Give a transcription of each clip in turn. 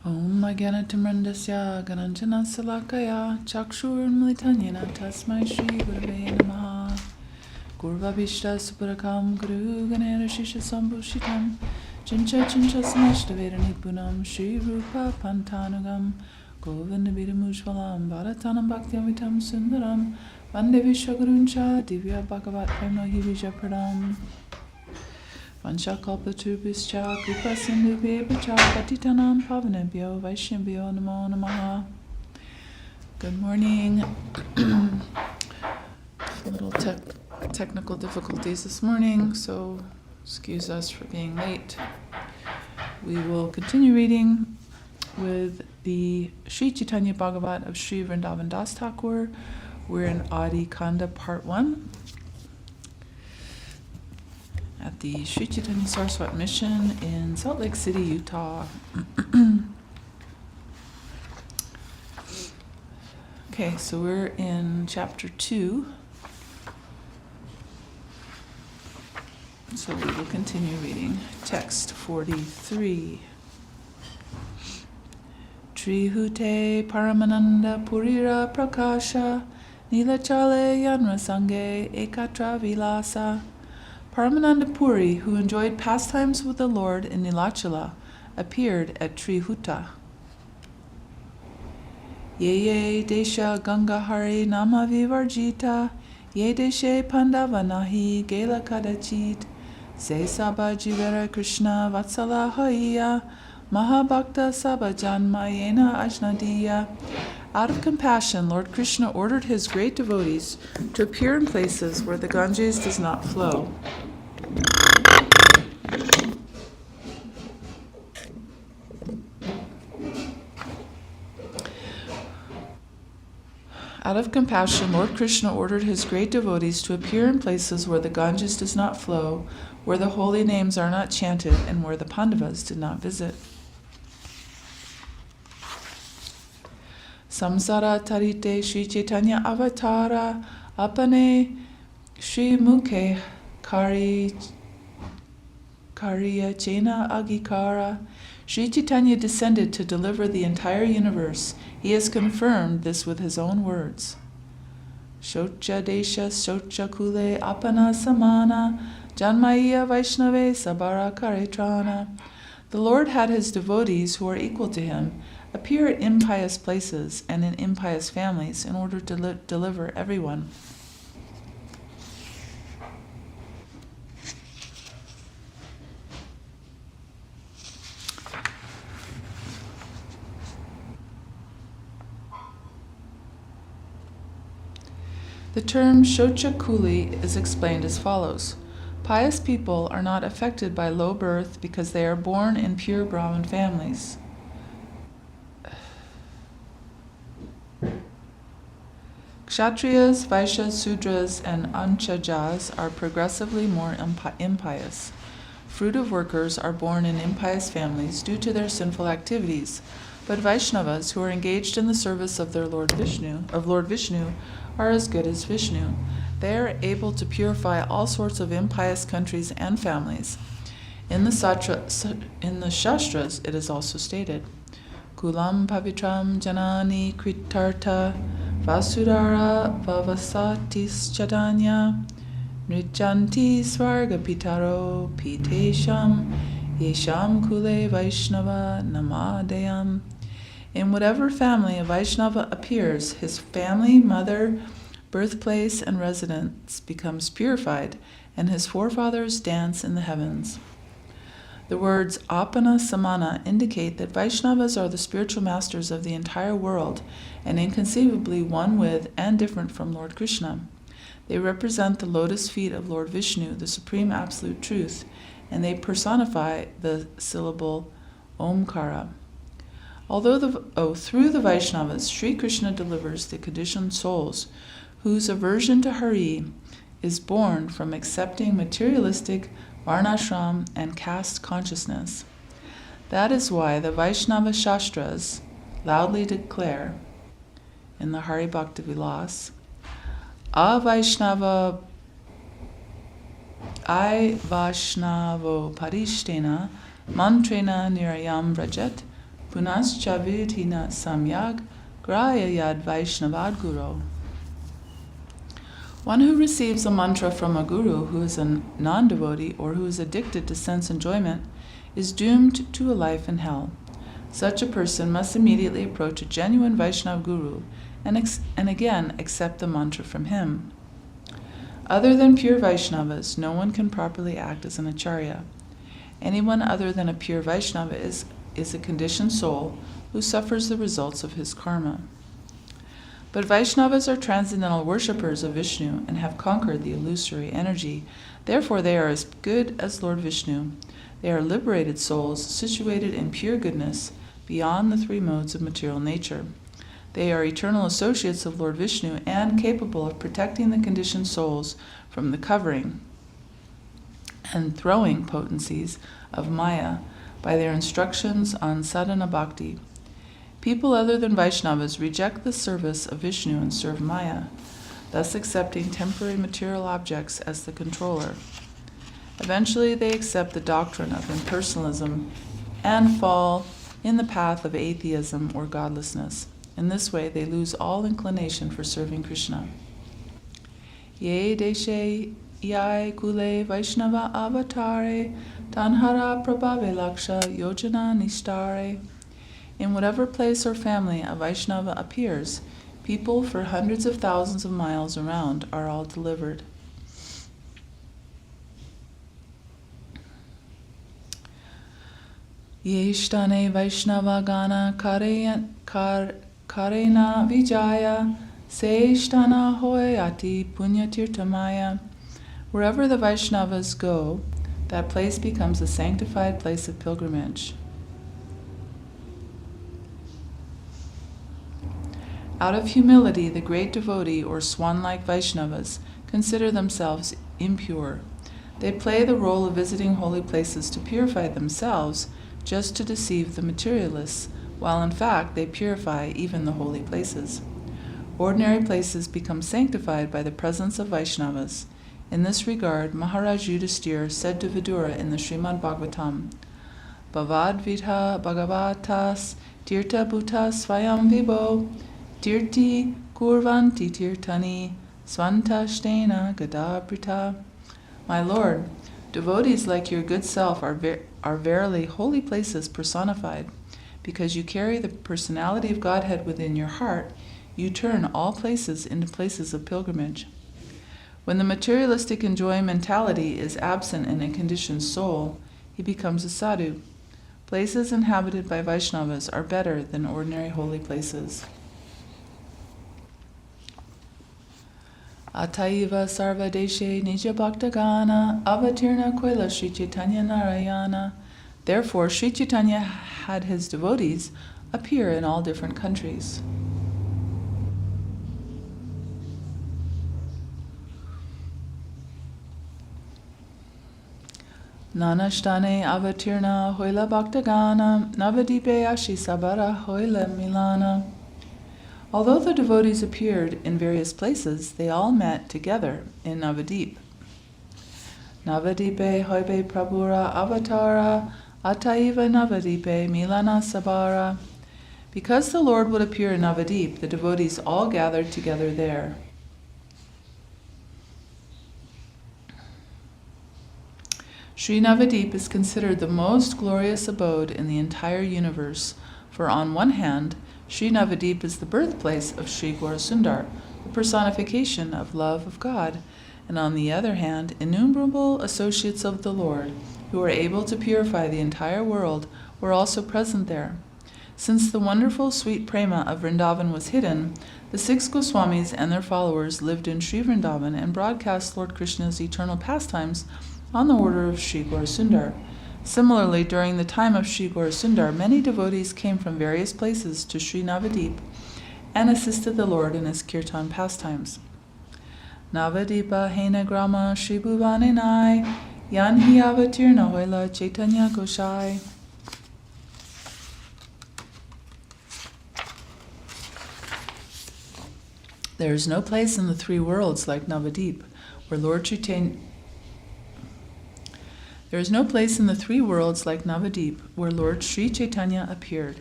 Om Agyanatimirandasya Gananjana Salakaya Chakshurmilitanyena Tasmai Shri Gurave Namaha Gurvabhishta Suparakam Guru Ganera Shisha Sambhushitam Chincha Samashtavedha Nipunam Shri Rupa Pantanugam Govinda Vidamujvalam Bharatanam Bhakti-amitam Sundaram Vande Vishwaguruncha Divya Bhagavat Premnohi Vijapradam Vanchakalpaturubhischa Kripa Sindhubhya Patitanam Pavanebhyo Vaishnavyo Namo Namaha. Good morning. A little technical difficulties this morning, so excuse us for being late. We will continue reading with the Sri Chaitanya Bhagavata of Sri Vrindavan Das Thakur. We're in Adi Kanda Part 1 at the Sri Chaitanya Saraswat Mission in Salt Lake City, Utah. Okay, so we're in Chapter 2. So we will continue reading. Text 43. Trihute Paramananda Purira Prakasha Nilachale Yanrasange Ekatra Vilasa. Paramananda Puri, who enjoyed pastimes with the Lord in Nilachala, appeared at Trihuta. Ye Desha Gangahari Nama Vivarjita Ye Deshe Pandavanahi Gela Kadachit Se Saba Jivera Krishna Vatsala Haiya Mahabhakta Saba Janma Yena Ajnadiya. Out of compassion, Lord Krishna ordered his great devotees to appear in places where the Ganges does not flow. Out of compassion, Lord Krishna ordered his great devotees to appear in places where the Ganges does not flow, where the holy names are not chanted, and where the Pandavas did not visit. Samsara tarite Sri Chaitanya avatara apane Sri mukhe kariya chena agikara. Sri Chaitanya descended to deliver the entire universe. He has confirmed this with his own words. Shocha desha shocha kule apana samana janmaiya vaishnave sabara karetrana. The Lord had his devotees who are equal to him appear at impious places and in impious families in order to deliver everyone. The term Shocha Kuli is explained as follows. Pious people are not affected by low birth because they are born in pure Brahmin families. Kshatriyas, Vaishyas, Sudras, and Anchajas are progressively more impious. Fruitive workers are born in impious families due to their sinful activities, but Vaishnavas, who are engaged in the service of their Lord Vishnu, are as good as Vishnu. They are able to purify all sorts of impious countries and families. In the Shastras, it is also stated, Kulam Pavitram Janani Kritarta Vasudara Vavasatis Chaitanya Nrijanti Svarga Pitaro Pitesham Yesham Kule Vaishnava Namadayam. In whatever family a Vaishnava appears, his family, mother, birthplace, and residence becomes purified, and his forefathers dance in the heavens. The words apana samana indicate that Vaishnavas are the spiritual masters of the entire world, and inconceivably one with and different from Lord Krishna. They represent the lotus feet of Lord Vishnu, the supreme absolute truth, and they personify the syllable Omkara. Through the Vaishnavas, Sri Krishna delivers the conditioned souls whose aversion to Hari is born from accepting materialistic varnashram and caste consciousness. That is why the Vaishnava Shastras loudly declare in the Hari Bhakti Vilas, A Vaishnava I Vaishnavo Parishtena Mantrena Nirayam Vrajet Punascha Vitina Samyag Graya Yad Vaishnavad Guru. One who receives a mantra from a guru who is a non-devotee or who is addicted to sense enjoyment is doomed to a life in hell. Such a person must immediately approach a genuine Vaishnava guru and again accept the mantra from him. Other than pure Vaishnavas, no one can properly act as an acharya. Anyone other than a pure Vaishnava is a conditioned soul who suffers the results of his karma. But Vaishnavas are transcendental worshippers of Vishnu and have conquered the illusory energy. Therefore they are as good as Lord Vishnu. They are liberated souls situated in pure goodness beyond the three modes of material nature. They are eternal associates of Lord Vishnu and capable of protecting the conditioned souls from the covering and throwing potencies of Maya by their instructions on sadhana bhakti. People other than Vaishnavas reject the service of Vishnu and serve Maya, thus accepting temporary material objects as the controller. Eventually they accept the doctrine of impersonalism and fall in the path of atheism or godlessness. In this way they lose all inclination for serving Krishna. Ye deshe yai kule Vaishnava avatare tanhara prabhave laksha yojana nishtare. In whatever place or family a Vaishnava appears, people for hundreds of thousands of miles around are all delivered. Yeshtane Vaishnava Gana Karena Vijaya Seshtana Hoyati Punyatirtamaya. Wherever the Vaishnavas go, that place becomes a sanctified place of pilgrimage. Out of humility, the great devotee or swan-like Vaishnavas consider themselves impure. They play the role of visiting holy places to purify themselves, just to deceive the materialists, while in fact they purify even the holy places. Ordinary places become sanctified by the presence of Vaishnavas. In this regard, Maharaja Yudhisthira said to Vidura in the Srimad Bhagavatam, Bhavadvidha Bhagavatas Tirtha Bhuta Svayam Vibho Tirti Kurvanti Tirtani Svantashtena Gadabrita. My Lord, devotees like your good self are verily holy places personified. Because you carry the personality of Godhead within your heart, you turn all places into places of pilgrimage. When the materialistic enjoymentality is absent in a conditioned soul, he becomes a sadhu. Places inhabited by Vaishnavas are better than ordinary holy places. Ataiva sarva deshe nija bhaktagana avatirna koila Sri Chaitanya Narayana. Therefore, Sri Chaitanya had his devotees appear in all different countries. Nanashtane avatirna hoila bhaktagana navadipe ashisabara hoila milana. Although the devotees appeared in various places, they all met together in Navadip. Navadipe hoibe prabhura avatara ataiva Navadipe milana sabara. Because the Lord would appear in Navadip, the devotees all gathered together there. Sri Navadip is considered the most glorious abode in the entire universe, for on one hand, Sri Navadip is the birthplace of Sri Sundar, the personification of love of God, and on the other hand, innumerable associates of the Lord, who are able to purify the entire world, were also present there. Since the wonderful sweet prema of Vrindavan was hidden, the 6 Goswamis and their followers lived in Sri Vrindavan and broadcast Lord Krishna's eternal pastimes on the order of Sri Sundar. Similarly, during the time of Sri Sundar, many devotees came from various places to Sri Navadip and assisted the Lord in his kirtan pastimes. Navadipa hena grama Sri Bhuvanenai Yanhi avatirna hoila Chaitanya Goshai. There is no place in the 3 worlds like Navadip, where Lord Chaitanya There is no place in the three worlds like Navadip where Lord Sri Chaitanya appeared.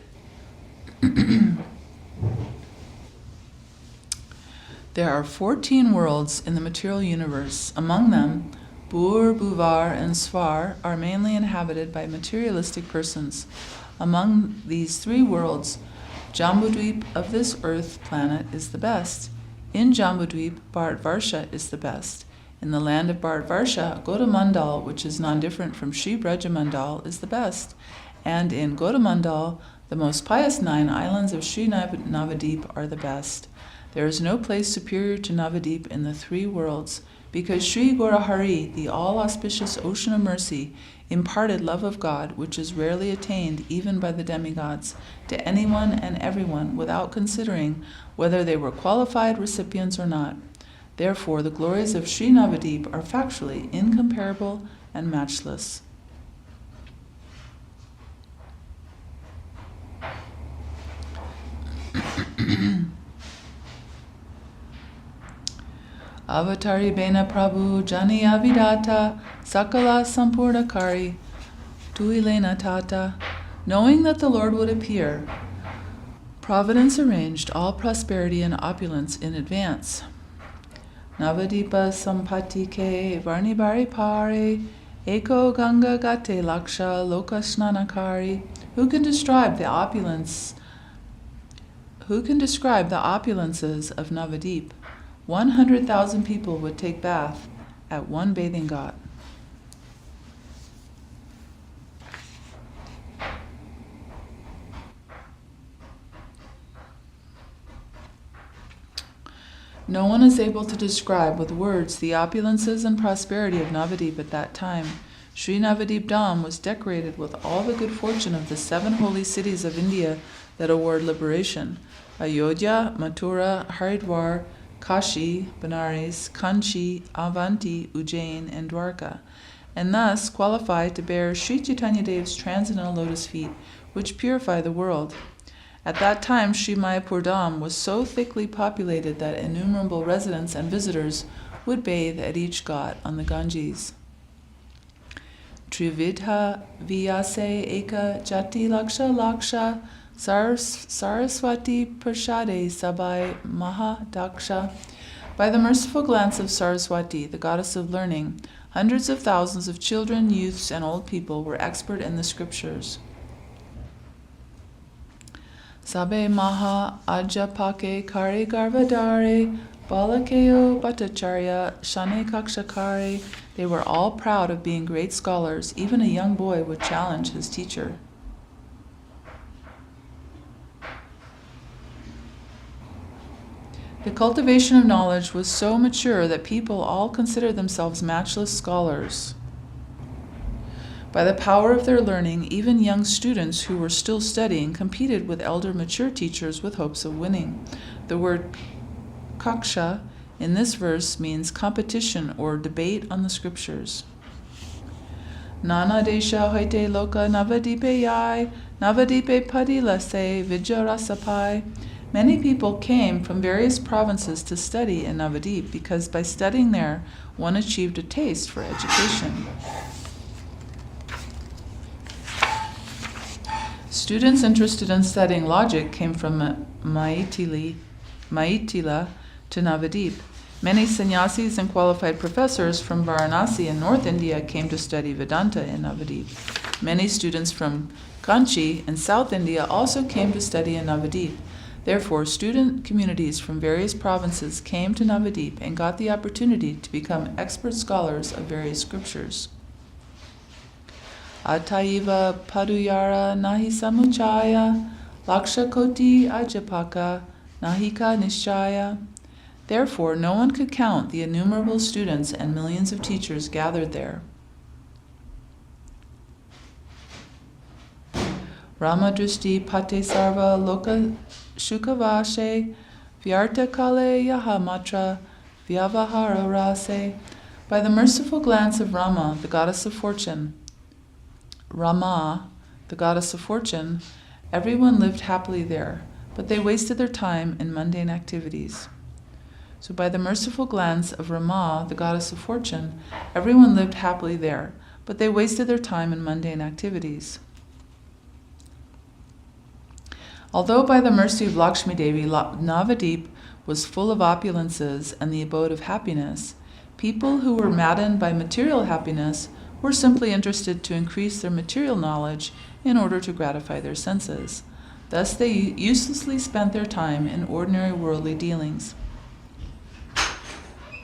There are 14 worlds in the material universe. Among them, Bur, Buvar, and Svar are mainly inhabited by materialistic persons. Among these three worlds, Jambudvip of this earth planet is the best. In Jambudvip, Bharatvarsha is the best. In the land of Bharatvarsha, Godamandal, which is non-different from Sri Brajamandal, is the best. And in Godamandal, the most pious 9 islands of Sri Navadip are the best. There is no place superior to Navadip in the three worlds, because Sri Gaurahari, the all-auspicious ocean of mercy, imparted love of God, which is rarely attained even by the demigods, to anyone and everyone without considering whether they were qualified recipients or not. Therefore, the glories of Sri Navadip are factually incomparable and matchless. Avatari Bena Prabhu Jani Avidata Sakala Sampurnakari Tuilena Tata. Knowing that the Lord would appear, Providence arranged all prosperity and opulence in advance. Navadipa Sampati Ke Varnibari Pare Eko Ganga Gate Laksha Lokasnanakari. Who can describe the opulences of Navadip? 100,000 people would take bath at one bathing ghat. No one is able to describe with words the opulences and prosperity of Navadip at that time. Sri Navadip Dham was decorated with all the good fortune of the 7 holy cities of India that award liberation: Ayodhya, Mathura, Haridwar, Kashi, Benares, Kanchi, Avanti, Ujjain, and Dwarka, and thus qualified to bear Sri Chaitanya Dev's transcendental lotus feet, which purify the world. At that time, Sri Mayapur Dham was so thickly populated that innumerable residents and visitors would bathe at each ghat on the Ganges. Trividha Vyase Eka Jati Laksha Laksha Saraswati Prashade Sabai Mahadaksha. By the merciful glance of Saraswati, the goddess of learning, hundreds of thousands of children, youths, and old people were expert in the scriptures. Sabe Maha Ajapake Kare Garvadare Balakeo Bhattacharya Shane Kakshakare. They were all proud of being great scholars. Even a young boy would challenge his teacher. The cultivation of knowledge was so mature that people all considered themselves matchless scholars. By the power of their learning, even young students who were still studying competed with elder mature teachers with hopes of winning. The word kaksha in this verse means competition or debate on the scriptures. Nana desha hoite loka navadipe yai, navadipe padilase vijarasapai. Many people came from various provinces to study in Navadip because by studying there, one achieved a taste for education. Students interested in studying logic came from Maitila to Navadip. Many sannyasis and qualified professors from Varanasi in North India came to study Vedanta in Navadip. Many students from Kanchi in South India also came to study in Navadip. Therefore, student communities from various provinces came to Navadip and got the opportunity to become expert scholars of various scriptures. Ataiva paduyara nahi samuchaya, laksha koti ajapaka, nahika nishchaya. Therefore, no one could count the innumerable students and millions of teachers gathered there. Ramadrishti pate sarva loka shukavashe, vyarta kale yahamatra, vyavahara rase. By the merciful glance of Rama, the goddess of fortune, everyone lived happily there, but they wasted their time in mundane activities. So by the merciful glance of Rama, the goddess of fortune, everyone lived happily there, but they wasted their time in mundane activities. Although by the mercy of Lakshmi Devi, Navadip was full of opulences and the abode of happiness, people who were maddened by material happiness were simply interested to increase their material knowledge in order to gratify their senses. Thus they uselessly spent their time in ordinary worldly dealings.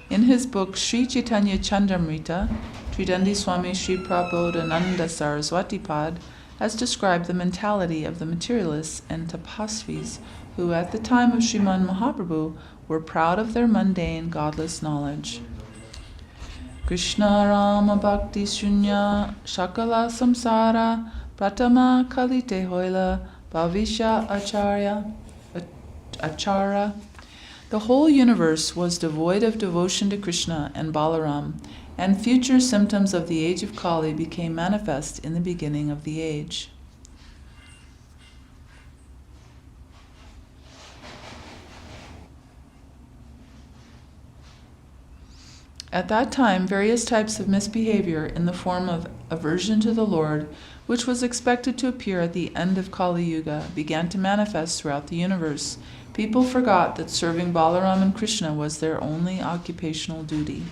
In his book Sri Chaitanya Chandamrita, Tridandi Swami Sri Prabodhananda Saraswati Pad has described the mentality of the materialists and tapasvis who at the time of Sriman Mahaprabhu were proud of their mundane, godless knowledge. Krishna Rama Bhakti Shunya Shakala Samsara Pratama Kalite Hoila Bhavisha Achara. The whole universe was devoid of devotion to Krishna and Balaram, and future symptoms of the age of Kali became manifest in the beginning of the age. At that time, various types of misbehavior in the form of aversion to the Lord, which was expected to appear at the end of Kali Yuga, began to manifest throughout the universe. People forgot that serving Balaram and Krishna was their only occupational duty.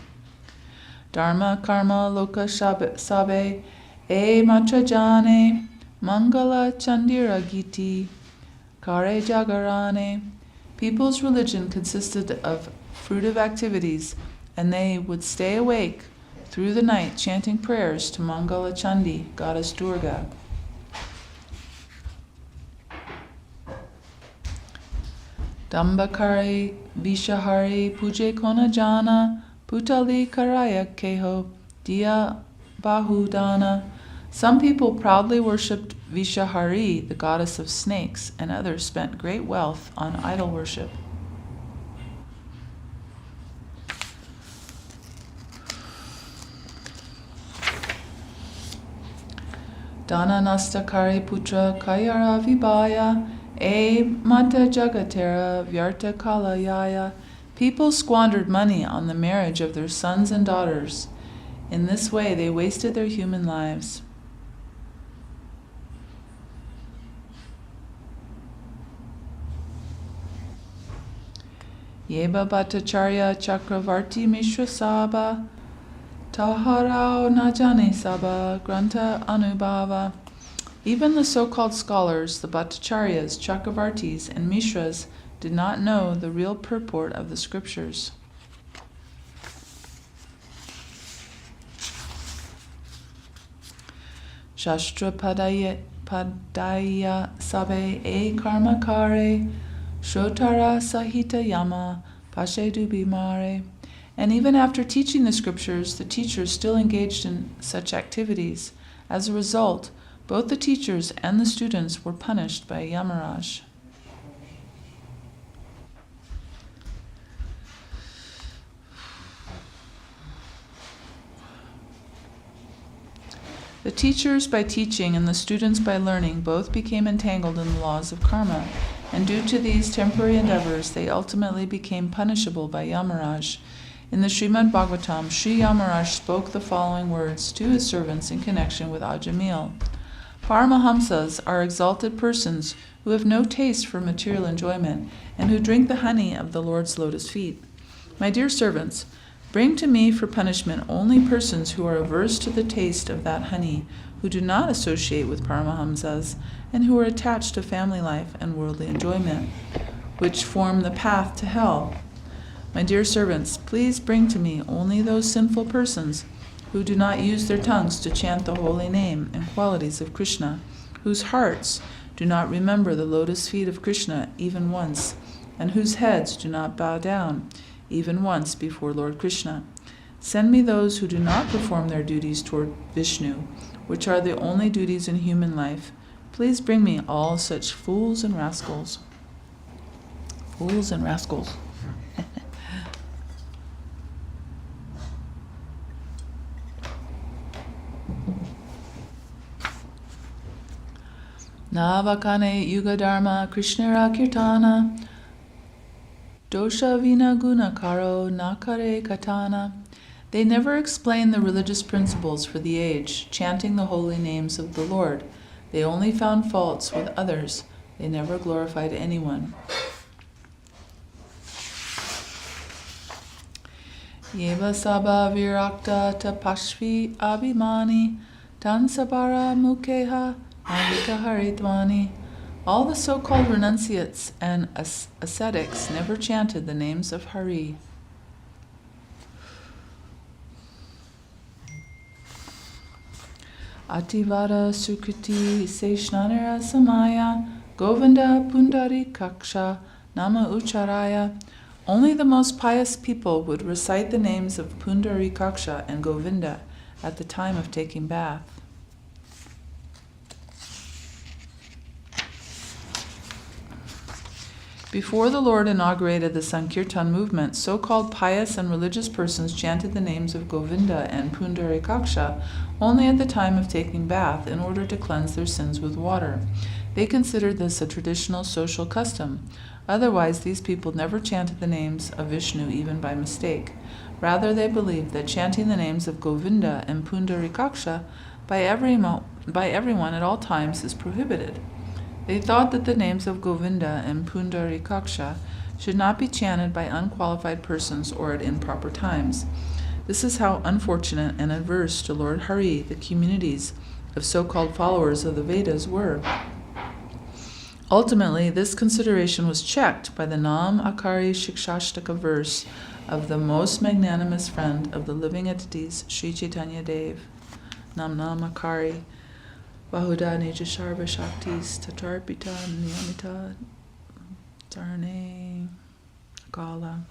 Dharma karma loka sabe e matra jane mangala chandira giti kare jagarane. People's religion consisted of fruitive activities, and they would stay awake through the night chanting prayers to Mangala Chandi, goddess Durga. Dambakari Vishahari Puje Kona Jana Putali Karaya Keho Dia Bahudana. Some people proudly worshipped Vishahari, the goddess of snakes, and others spent great wealth on idol worship. Dana Nastakari Putra Kayara Vibhaya E Mata Jagatera Vyarta Kalayaya. People squandered money on the marriage of their sons and daughters. In this way they wasted their human lives. Yeba Bhattacharya Chakravarti Mishra Saba Taharao Najane Saba Granta Anubhava. Even the so-called scholars, the Bhattacharyas, Chakravartis, and Mishras, did not know the real purport of the scriptures. Shastra Padaya Sabe E Karmakare Shotara Sahita Yama Pashedu Bimare. And even after teaching the scriptures, the teachers still engaged in such activities. As a result, both the teachers and the students were punished by Yamaraj. The teachers by teaching and the students by learning both became entangled in the laws of karma, and due to these temporary endeavors, they ultimately became punishable by Yamaraj. In the Srimad Bhagavatam, Sri Yamaraj spoke the following words to his servants in connection with Ajamil. Paramahamsas are exalted persons who have no taste for material enjoyment and who drink the honey of the Lord's lotus feet. My dear servants, bring to me for punishment only persons who are averse to the taste of that honey, who do not associate with Paramahamsas, and who are attached to family life and worldly enjoyment, which form the path to hell. My dear servants, please bring to me only those sinful persons who do not use their tongues to chant the holy name and qualities of Krishna, whose hearts do not remember the lotus feet of Krishna even once, and whose heads do not bow down even once before Lord Krishna. Send me those who do not perform their duties toward Vishnu, which are the only duties in human life. Please bring me all such fools and rascals. Fools and rascals. Navakane Yuga Dharma Krishnara Kirtana Dosha Vina Guna Karo Nakare Katana. They never explained the religious principles for the age, chanting the holy names of the Lord. They only found faults with others. They never glorified anyone. Yeva Saba Virakta Tapashvi Abhimani Tansabara Mukeha Avika Haritwani. All the so-called renunciates and ascetics never chanted the names of Hari. Ativada Sukriti Seshnanara Samaya Govinda Pundari Kaksha Nama Ucharaya. Only the most pious people would recite the names of Pundari Kaksha and Govinda at the time of taking bath. Before the Lord inaugurated the Sankirtan movement, so-called pious and religious persons chanted the names of Govinda and Pundari Kaksha only at the time of taking bath in order to cleanse their sins with water. They considered this a traditional social custom. Otherwise, these people never chanted the names of Vishnu even by mistake. Rather, they believed that chanting the names of Govinda and Pundari Kaksha by everyone at all times is prohibited. They thought that the names of Govinda and Pundari Kaksha should not be chanted by unqualified persons or at improper times. This is how unfortunate and adverse to Lord Hari the communities of so-called followers of the Vedas were. Ultimately, this consideration was checked by the Nam Akari Shikshashtaka verse of the most magnanimous friend of the living entities, Sri Chaitanya Dev. Nam Akari Bahuda Nija Sharva Shaktis Tatarpita Niyamita Dharane Gala.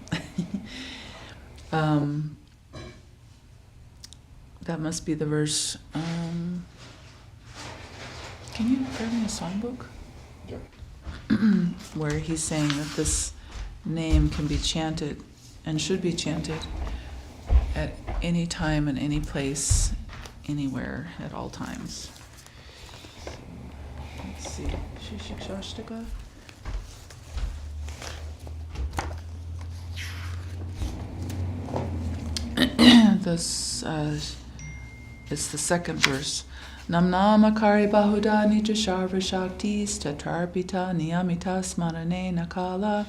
That must be the verse. Can you grab me a songbook? Where he's saying that this name can be chanted and should be chanted at any time and any place, anywhere, at all times. Let's see. Shikshashtaka. This it's the second verse. Nam Namakari Bahuda Nitra Sharva Shaktis Tatarpita Niyamita Smarane Nakala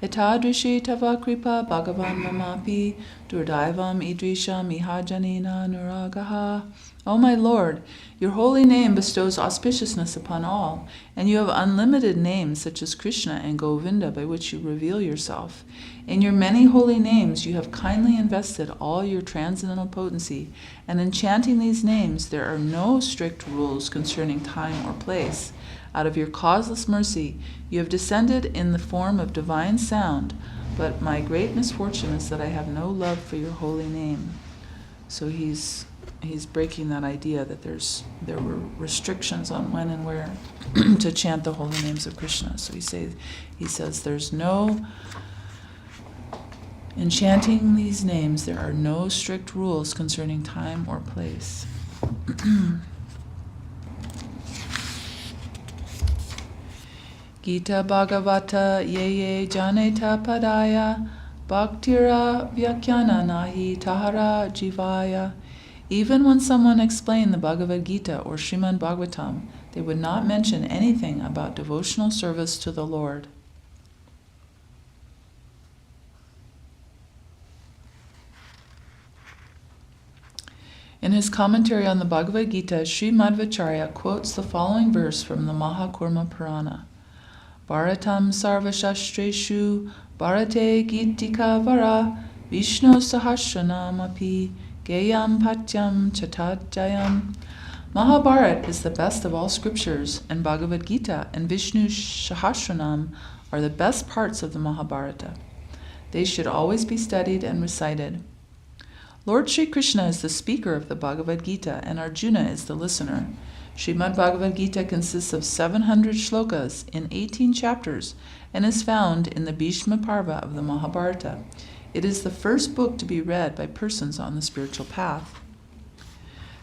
Etadrishi Tava Kripa Bhagavan Mamapi Durdaivam Idrisha Mihajanina Nuragaha. O my Lord, your holy name bestows auspiciousness upon all, and you have unlimited names such as Krishna and Govinda by which you reveal yourself. In your many holy names you have kindly invested all your transcendental potency, and in chanting these names there are no strict rules concerning time or place. Out of your causeless mercy you have descended in the form of divine sound, but my great misfortune is that I have no love for your holy name. So he's breaking that idea that there were restrictions on when and where to chant the holy names of Krishna. So he says there's no, in chanting these names, there are no strict rules concerning time or place. Gita Bhagavata Ye Janeta Padaya Bhaktira Vyakyana Nahi Tahara Jivaya. Even when someone explained the Bhagavad Gita or Srimad Bhagavatam, they would not mention anything about devotional service to the Lord. In his commentary on the Bhagavad Gita, Sri Madhvacharya quotes the following verse from the Mahakurma Purana. Bharatam sarvashastreshu bharate gitika vara Vishnu sahasranamapi Gayam Patyam Chatadjayam. Mahabharata is the best of all scriptures, and Bhagavad Gita and Vishnu Sahasranam are the best parts of the Mahabharata. They should always be studied and recited. Lord Sri Krishna is the speaker of the Bhagavad Gita, and Arjuna is the listener. Srimad Bhagavad Gita consists of 700 shlokas in 18 chapters and is found in the Bhishma Parva of the Mahabharata. It is the first book to be read by persons on the spiritual path.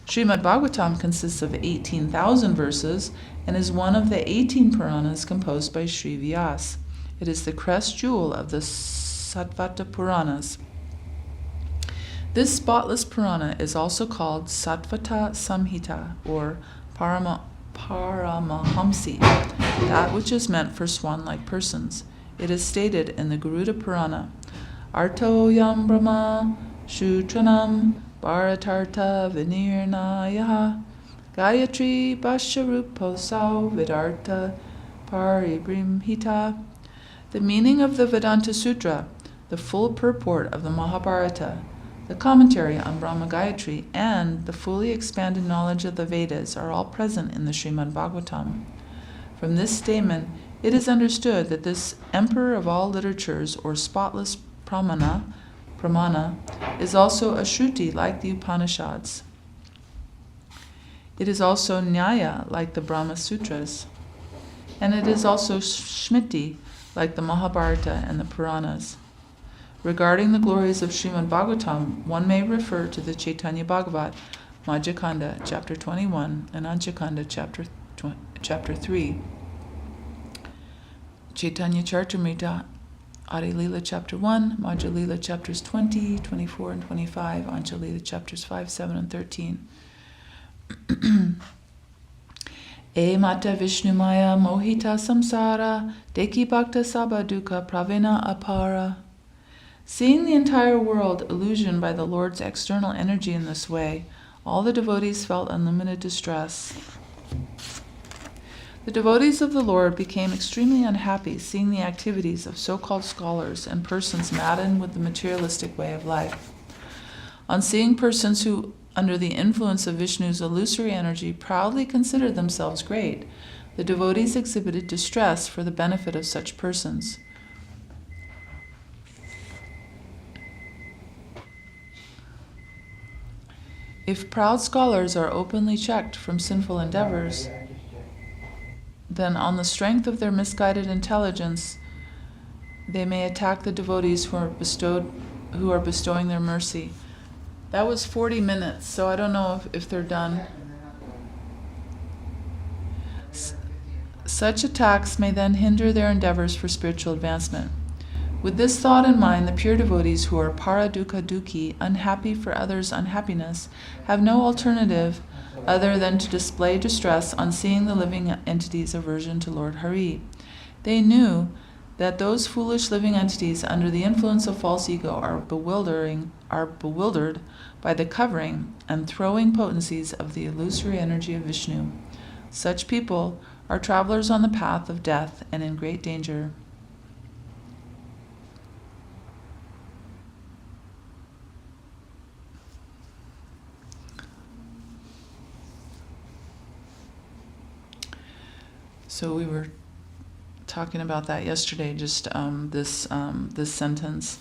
Srimad Bhagavatam consists of 18,000 verses and is one of the 18 Puranas composed by Sri Vyas. It is the crest jewel of the Satvata Puranas. This spotless Purana is also called Sattvata Samhita, or Paramahamsi, that which is meant for swan-like persons. It is stated in the Garuda Purana, Arto yam brahma shutranam bharatarta vinirnayaha Gayatri Bhasharuposau Vidarta Paribrimhita. The meaning of the Vedanta Sutra, the full purport of the Mahabharata, the commentary on Brahma Gayatri, and the fully expanded knowledge of the Vedas are all present in the Srimad Bhagavatam. From this statement, it is understood that this emperor of all literatures, or spotless Pramana, is also a Shruti like the Upanishads. It is also Nyaya like the Brahma Sutras. And it is also Smriti like the Mahabharata and the Puranas. Regarding the glories of Srimad Bhagavatam, one may refer to the Chaitanya Bhagavata, Madhya chapter 21, and Anchakanda chapter 3. Chaitanya Charitamrita, Adi Lila chapter 1, Madhya Lila chapters 20, 24, and 25, Ancha Lila chapters 5, 7, and 13. E mata Vishnumaya mohita samsara, deki bhakta sabaduka pravena apara. Seeing the entire world illusioned by the Lord's external energy in this way, all the devotees felt unlimited distress. The devotees of the Lord became extremely unhappy seeing the activities of so-called scholars and persons maddened with the materialistic way of life. On seeing persons who, under the influence of Vishnu's illusory energy, proudly considered themselves great, the devotees exhibited distress for the benefit of such persons. If proud scholars are openly checked from sinful endeavors, then on the strength of their misguided intelligence, they may attack the devotees who are bestowing their mercy. That was 40 minutes, so I don't know if they're done. Such attacks may then hinder their endeavors for spiritual advancement. With this thought in mind, the pure devotees who are paradukkha dukhi, unhappy for others' unhappiness, have no alternative other than to display distress on seeing the living entities' aversion to Lord Hari. They knew that those foolish living entities under the influence of false ego are bewildered by the covering and throwing potencies of the illusory energy of Vishnu. Such people are travelers on the path of death and in great danger. So we were talking about that yesterday, just this sentence.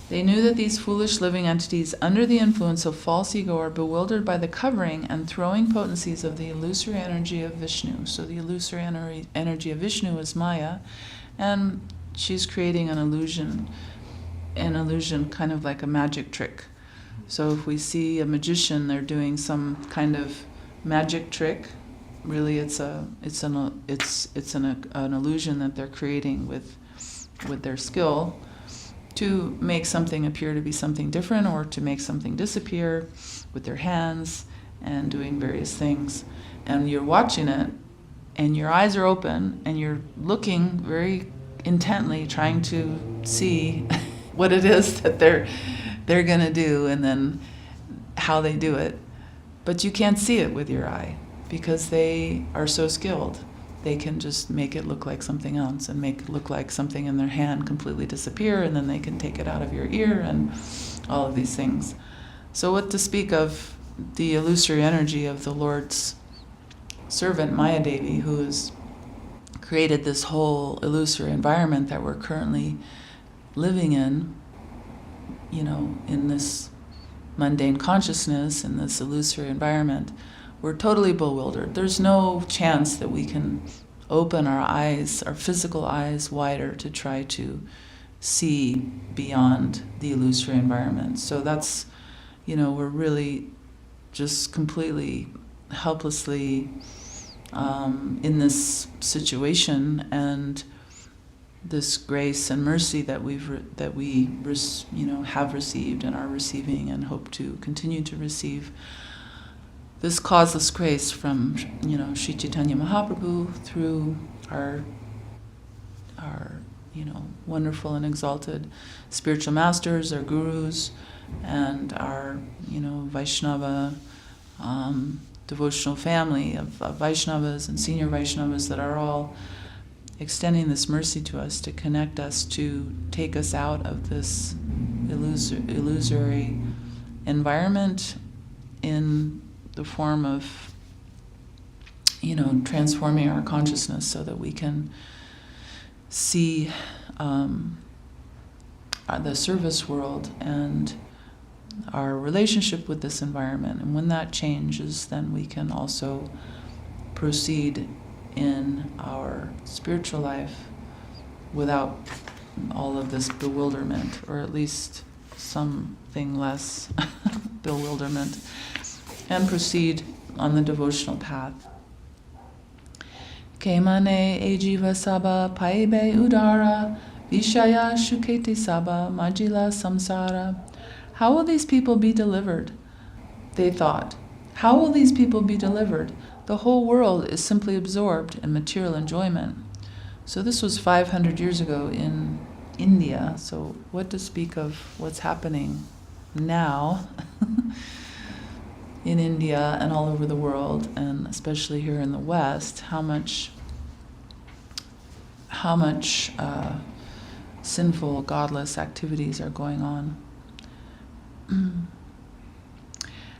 They knew that these foolish living entities under the influence of false ego are bewildered by the covering and throwing potencies of the illusory energy of Vishnu. So the illusory energy of Vishnu is Maya, and she's creating an illusion kind of like a magic trick. So if we see a magician, they're doing some kind of magic trick. Really, it's an illusion that they're creating with their skill to make something appear to be something different, or to make something disappear with their hands and doing various things. And you're watching it, and your eyes are open, and you're looking very intently, trying to see what it is that they're going to do, and then how they do it. But you can't see it with your eye, because they are so skilled. They can just make it look like something else, and make it look like something in their hand completely disappear, and then they can take it out of your ear, and all of these things. So what to speak of the illusory energy of the Lord's servant Maya Devi, who has created this whole illusory environment that we're currently living in, in this mundane consciousness, in this illusory environment. We're totally bewildered. There's no chance that we can open our eyes, our physical eyes, wider to try to see beyond the illusory environment. So that's, we're really just completely helplessly in this situation, and this grace and mercy that we have received and are receiving and hope to continue to receive. This causeless grace from Sri Chaitanya Mahaprabhu through our wonderful and exalted spiritual masters, our gurus, and our Vaishnava devotional family of Vaishnavas and senior Vaishnavas that are all extending this mercy to us to connect us, to take us out of this illusory environment in the form of transforming our consciousness so that we can see the service world and our relationship with this environment. And when that changes, then we can also proceed in our spiritual life without all of this bewilderment, or at least something less bewilderment, and proceed on the devotional path. Kemane ejiva saba paibe udara vishaya shuketi saba majila samsara. How will these people be delivered? They thought. How will these people be delivered? The whole world is simply absorbed in material enjoyment. So this was 500 years ago in India. So what to speak of what's happening now in India and all over the world, and especially here in the West, how much sinful, godless activities are going on.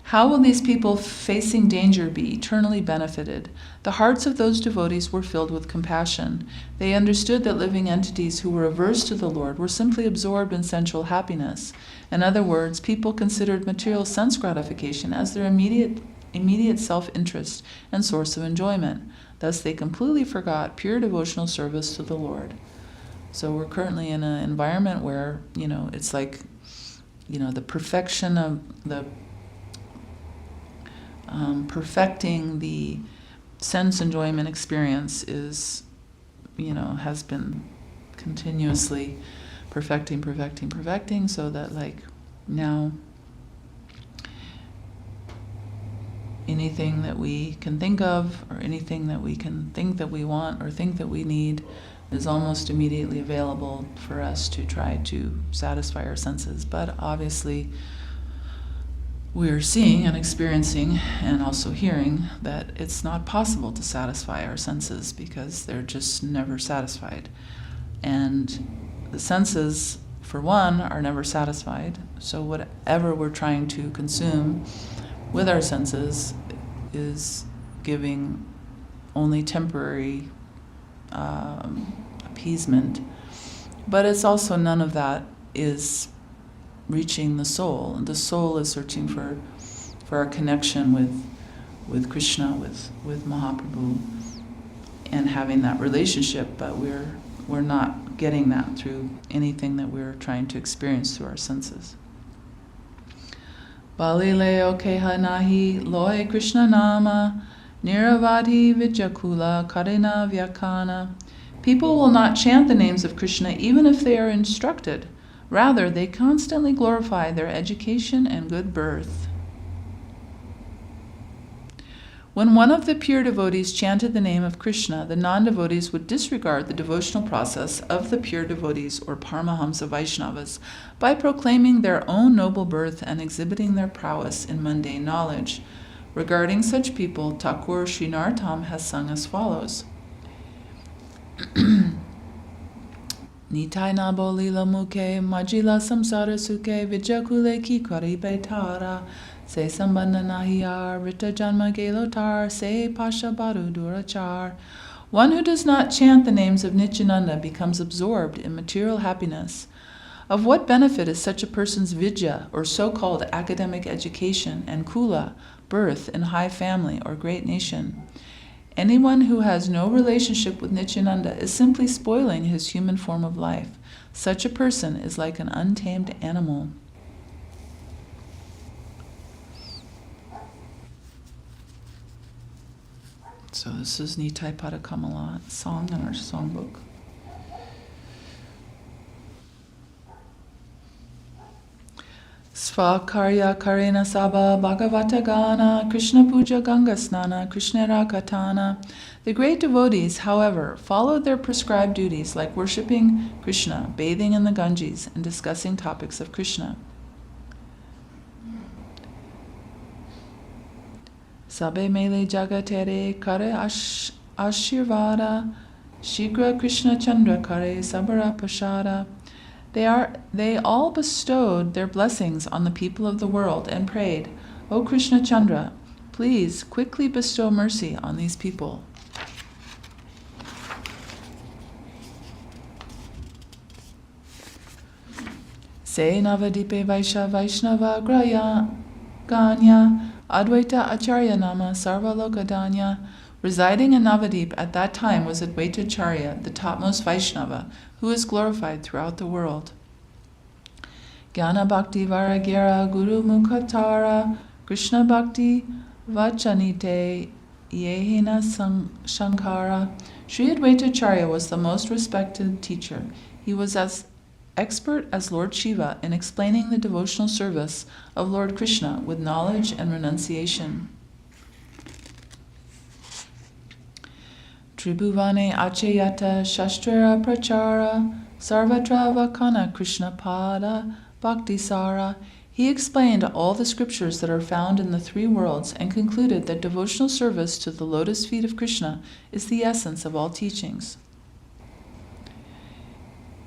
How will these people facing danger be eternally benefited? The hearts of those devotees were filled with compassion. They understood that living entities who were averse to the Lord were simply absorbed in sensual happiness. In other words, people considered material sense gratification as their immediate self-interest and source of enjoyment. Thus, they completely forgot pure devotional service to the Lord. So we're currently in an environment where, it's like, the perfection of the perfecting the sense enjoyment experience is, has been continuously perfecting, so that now anything that we can think of, or anything that we can think that we want or think that we need, is almost immediately available for us to try to satisfy our senses. But obviously, we're seeing and experiencing and also hearing that it's not possible to satisfy our senses because they're just never satisfied. And the senses, for one, are never satisfied. So whatever we're trying to consume with our senses is giving only temporary appeasement. But it's also none of that is reaching the soul. And the soul is searching for our connection with Krishna, with Mahaprabhu, and having that relationship, but we're not getting that through anything that we're trying to experience through our senses. Balileo keha nahi loy Krishna nama niravati vijakula karina vyakana. People will not chant the names of Krishna even if they are instructed. Rather, they constantly glorify their education and good birth. When one of the pure devotees chanted the name of Krishna, the non-devotees would disregard the devotional process of the pure devotees or Paramahamsa Vaishnavas by proclaiming their own noble birth and exhibiting their prowess in mundane knowledge. Regarding such people, Thakur Sri Narottam has sung as follows. Nitai nabo lila muke, majila samsara suke, vijakule ki karibe tara, se sambandha nahiyar, rita janma gelotar, se pasha baru durachar. One who does not chant the names of Nityananda becomes absorbed in material happiness. Of what benefit is such a person's vidya, or so-called academic education, and kula, birth in high family or great nation? Anyone who has no relationship with Nityananda is simply spoiling his human form of life. Such a person is like an untamed animal. So this is Nitai Pada Kamala song in our songbook. Svakarya Karena Sabha Bhagavata Gana Krishna Puja Ganga Snana Krishna Rakatana. The great devotees, however, followed their prescribed duties like worshipping Krishna, bathing in the Ganges, and discussing topics of Krishna. Sabe mele jagatere kare ashirvada shigra Krishna Chandra kare sabara pashada. They all bestowed their blessings on the people of the world and prayed, O Krishna Chandra, please quickly bestow mercy on these people. Se Navadipe Vaisha Vaishnava Graya Ganya Advaita Acharya Nama Sarva Lokadanya. Residing in Navadip at that time was Advaita Acharya, the topmost Vaishnava, who is glorified throughout the world. Jnana Bhakti Varagira Guru Mukhatara Krishna Bhakti Vachanite Yehina Shankara. Sri Advaita Acharya was the most respected teacher. He was as expert as Lord Shiva in explaining the devotional service of Lord Krishna with knowledge and renunciation. Tribhuvane Achayata Shastrara Prachara Sarvatra Vakana Krishna Pada Bhakti Sara. He explained all the scriptures that are found in the three worlds and concluded that devotional service to the lotus feet of Krishna is the essence of all teachings.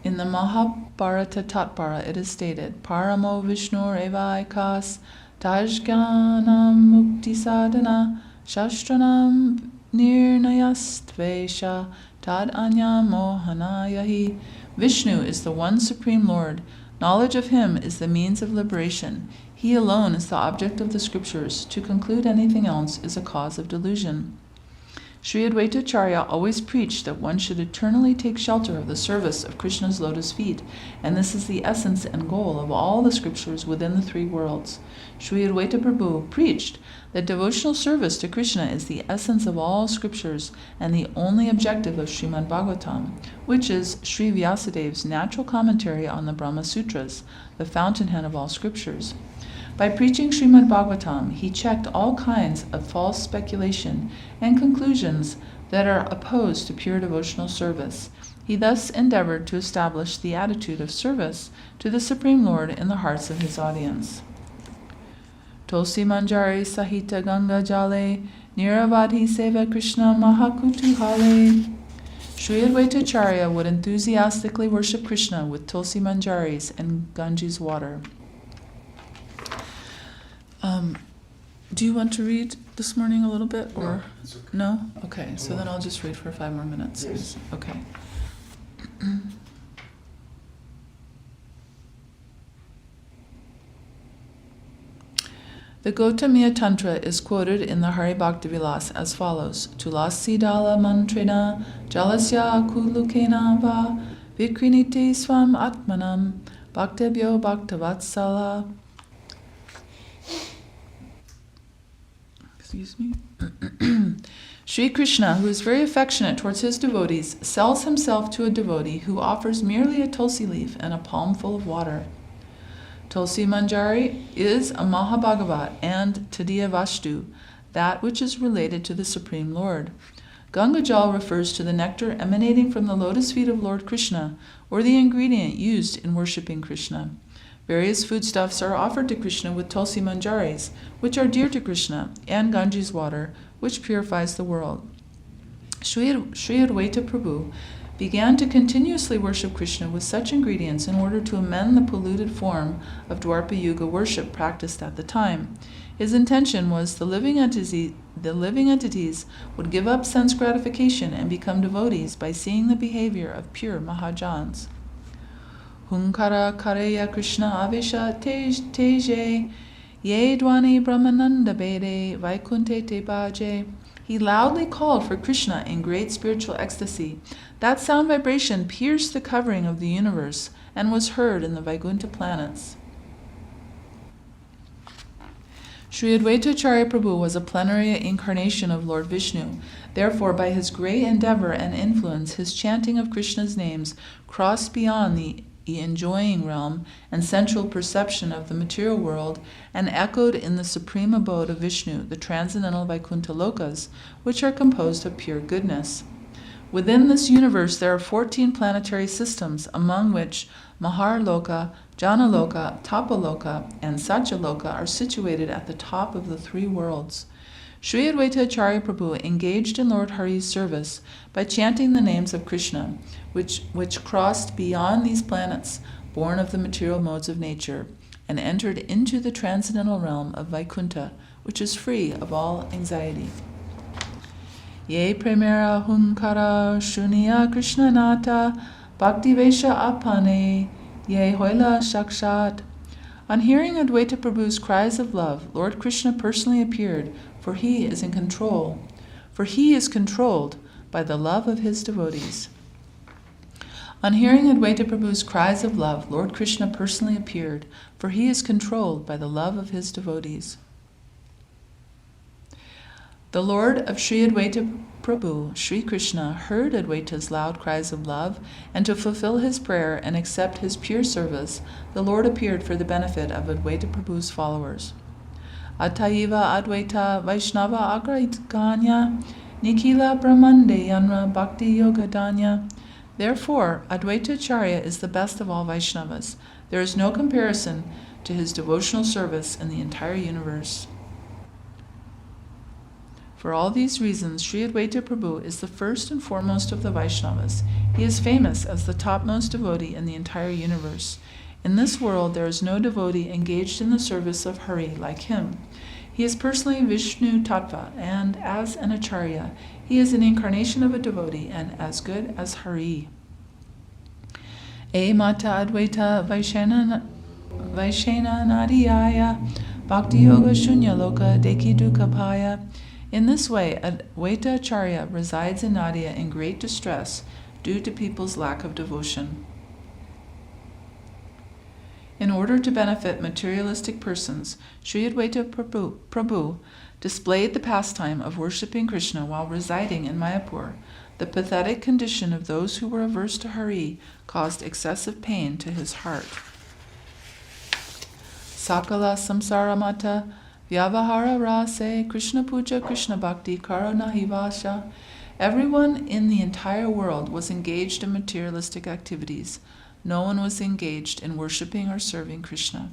In the Mahabharata Tatpara it is stated, Paramo Vishnur Evaikas Tajganam Mukti Sadhana Shastranam Nirnayastvesha Tad Anya Mohanayahi. Vishnu is the one Supreme Lord. Knowledge of him is the means of liberation. He alone is the object of the scriptures. To conclude anything else is a cause of delusion. Sri Advaita Acharya always preached that one should eternally take shelter of the service of Krishna's lotus feet, and this is the essence and goal of all the scriptures within the three worlds. Sri Advaita Prabhu preached that devotional service to Krishna is the essence of all scriptures and the only objective of Srimad Bhagavatam, which is Sri Vyasadev's natural commentary on the Brahma Sutras, the fountainhead of all scriptures. By preaching Srimad Bhagavatam, he checked all kinds of false speculation and conclusions that are opposed to pure devotional service. He thus endeavored to establish the attitude of service to the Supreme Lord in the hearts of his audience. Tulsi Manjari Sahita Ganga Jale Niravadhi Seva Krishna Mahakutuhale. Sri Advaita Acharya would enthusiastically worship Krishna with Tulsi Manjaris and Ganges water. Do you want to read this morning a little bit, or no? Okay, so then I'll just read for 5 more minutes. Yes. Okay. The Gautamiya Tantra is quoted in the Hari Bhakti Vilas as follows: Tulasi dala mantrena jalasya kulukena va vikrinite swam atmanam bhaktebhyo bhaktavatsala. Excuse me. Sri Krishna, who is very affectionate towards his devotees, sells himself to a devotee who offers merely a tulsi leaf and a palmful of water. Tulsi Manjari is a Mahabhagavat and Tadiya Vastu, that which is related to the Supreme Lord. Ganga Jal refers to the nectar emanating from the lotus feet of Lord Krishna, or the ingredient used in worshipping Krishna. Various foodstuffs are offered to Krishna with Tulsi Manjaris, which are dear to Krishna, and Ganges water, which purifies the world. Sri Advaita Prabhu began to continuously worship Krishna with such ingredients in order to amend the polluted form of Dwapara Yuga worship practiced at the time. His intention was the living entities would give up sense gratification and become devotees by seeing the behavior of pure Mahajans. Hunkara Kareya Krishna Avesha Teje Ye Dwani Brahmananda Bede Vaikunte Te Bhaje. He loudly called for Krishna in great spiritual ecstasy. That sound vibration pierced the covering of the universe and was heard in the Vaikuntha planets. Sri Advaita Acharya Prabhu was a plenary incarnation of Lord Vishnu. Therefore, by his great endeavor and influence, his chanting of Krishna's names crossed beyond the enjoying realm and central perception of the material world, and echoed in the supreme abode of Vishnu, the transcendental Vaikuntha lokas, which are composed of pure goodness. Within this universe there are 14 planetary systems, among which Maharloka, Janaloka, Tapaloka, and Satyaloka are situated at the top of the three worlds. Sri Advaita Acharya Prabhu engaged in Lord Hari's service by chanting the names of Krishna, which crossed beyond these planets, born of the material modes of nature, and entered into the transcendental realm of Vaikuntha, which is free of all anxiety. Ye premera hunkara shuniya Krishna nata bhakti vesha apane ye hoila shakshat. On hearing Advaita Prabhu's cries of love, Lord Krishna personally appeared, for he is in control. For he is controlled by the love of his devotees. On hearing Advaita Prabhu's cries of love, Lord Krishna personally appeared, for he is controlled by the love of his devotees. The Lord of Sri Advaita Prabhu, Sri Krishna, heard Advaita's loud cries of love, and to fulfill his prayer and accept his pure service, the Lord appeared for the benefit of Advaita Prabhu's followers. Ataiva Advaita Vaishnava Agraitganya Nikila Brahmande Yanra Bhakti Yoga Danya. Therefore, Advaita Acharya is the best of all Vaishnavas. There is no comparison to his devotional service in the entire universe. For all these reasons, Sri Advaita Prabhu is the first and foremost of the Vaishnavas. He is famous as the topmost devotee in the entire universe. In this world, there is no devotee engaged in the service of Hari like him. He is personally Vishnu Tattva, and as an Acharya, he is an incarnation of a devotee and as good as Hari. E Mata Advaita Vaishena Nadiyaya Bhakti Yoga Shunya Loka Deki Dukapaya. In this way, Advaita Acharya resides in Nadia in great distress due to people's lack of devotion. In order to benefit materialistic persons, Sri Advaita Prabhu displayed the pastime of worshipping Krishna while residing in Mayapur. The pathetic condition of those who were averse to Hari caused excessive pain to his heart. Sakala samsara mata vyavahara rase Krishna puja Krishna bhakti karana hivasha. Everyone in the entire world was engaged in materialistic activities. No one was engaged in worshipping or serving Krishna.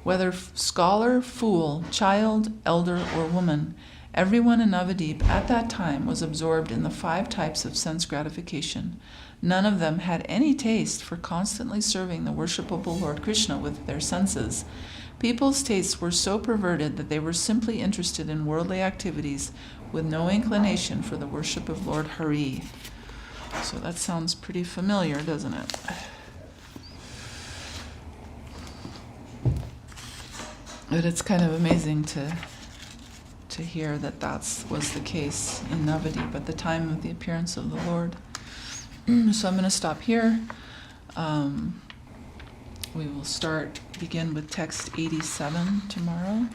Whether scholar, fool, child, elder, or woman, everyone in Navadip at that time was absorbed in the 5 types of sense gratification. None of them had any taste for constantly serving the worshipable Lord Krishna with their senses. People's tastes were so perverted that they were simply interested in worldly activities with no inclination for the worship of Lord Hari. So that sounds pretty familiar, doesn't it? But it's kind of amazing to hear that was the case in Navadip at the time of the appearance of the Lord. So I'm going to stop here. We will begin with text 87 tomorrow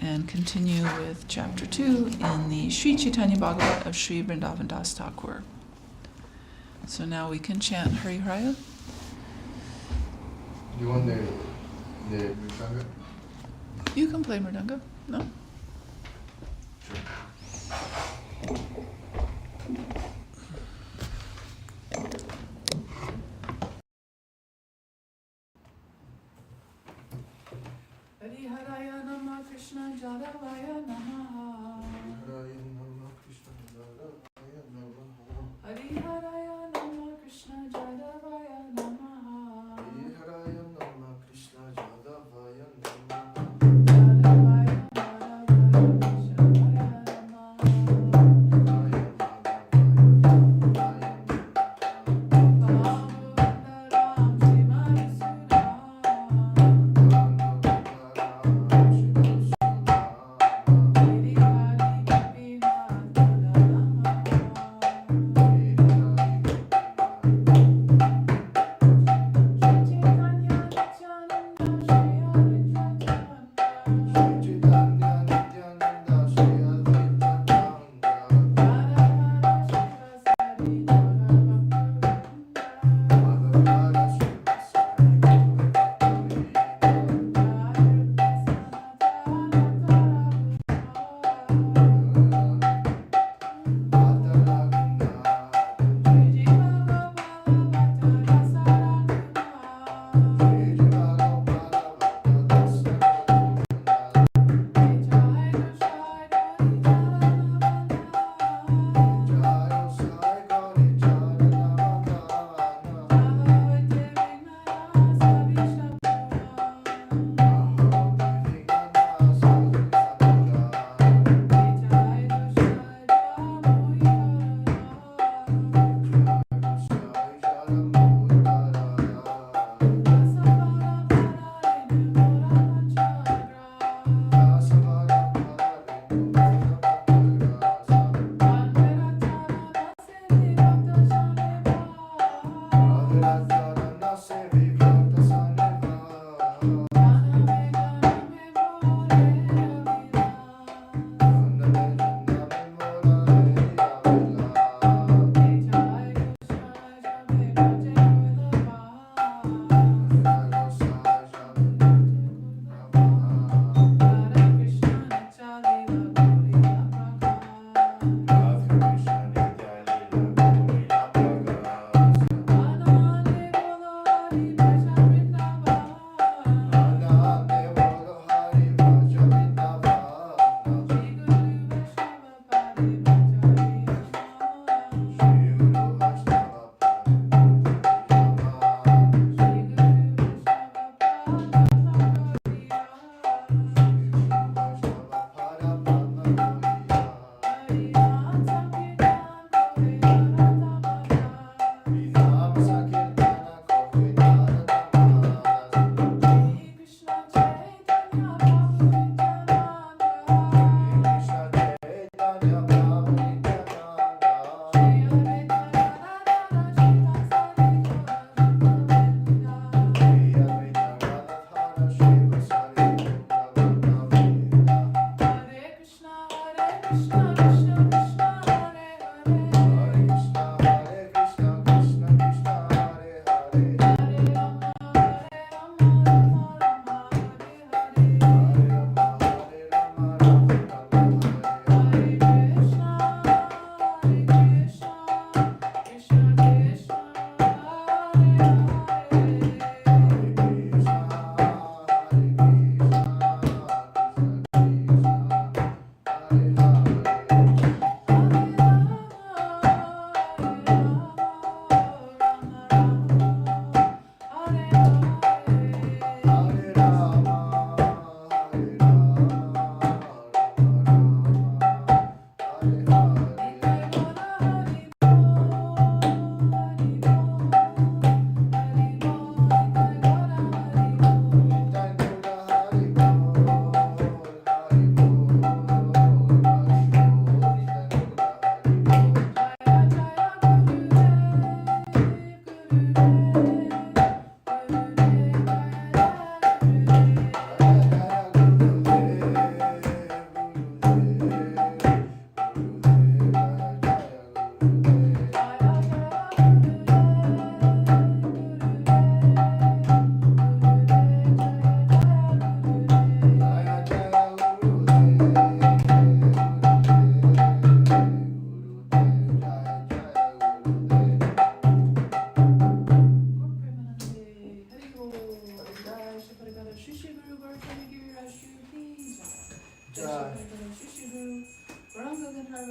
and continue with chapter 2 in the Sri Chaitanya Bhagavata of Sri Vrindavan Das Thakur. So now we can chant Hari Raya. Do you want the mridanga? You can play mridanga. No? Sure. Hari Haraya Nama Krishna Jadavaya Namaha. Hari Haraya Nama Krishna Jadavaya Namaha. Hari Haraya Nama Krishna Jadavaya Namaha. Hari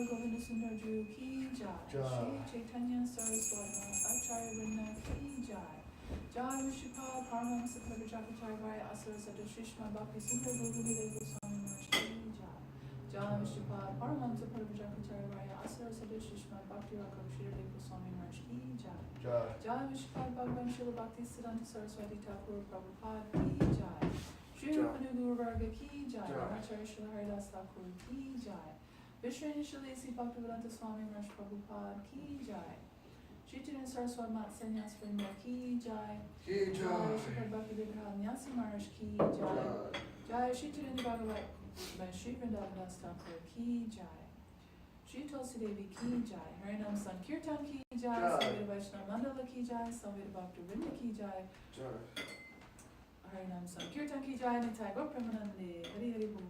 Govinda Sundar Ju ki jai. Sri Chaitanya Saraswata Acharya Vrinda ki jai. Jai Vishupad Paramam Sapara Chakacharya Asura Sada Shrishma Bhakti Sundar Govinda Goswami Maharaj ki jai. Jai Vishupad Paramam Sapara Chakacharya Asura Sada Shrishma Bhakti Rakam Shri Goswami Maharaj ki jai. Jai Vishupad Bhagavan Srila Bhakti Siddhanta Saraswati Thakur Prabhupada ki jai. Shri Rupanu Guru Varga ki jai. Acharya Srila Haridas Thakur ki jai. Vishwani Shalisi Bhaktivedanta Swami Maharaj Prabhupada ki jai. Chaitanya Saraswati Mat Sannyas Vrinda ki jai. Ki jai. Shri Bhakti Vigraha Nyasi Maharaj ki jai. Jai Shri Chaitanya Bhagavata by Shri Vrindavan Das Thakur ki jai. Shri Tulsi Devi ki jai. Harinam Sankirtan ki jai. Samveda Vaishnava Mandala ki jai. Samveda Bhakti Vrinda ki jai. Harinam Sankirtan ki jai. Nitai Gaur Premanande. Hari Hari Bol.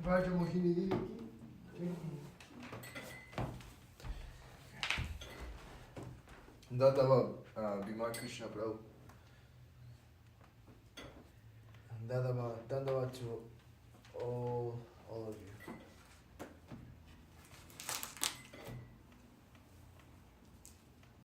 Braja Mohini. Dandavat, Bhima Krishna Prabhu. Dandavat to all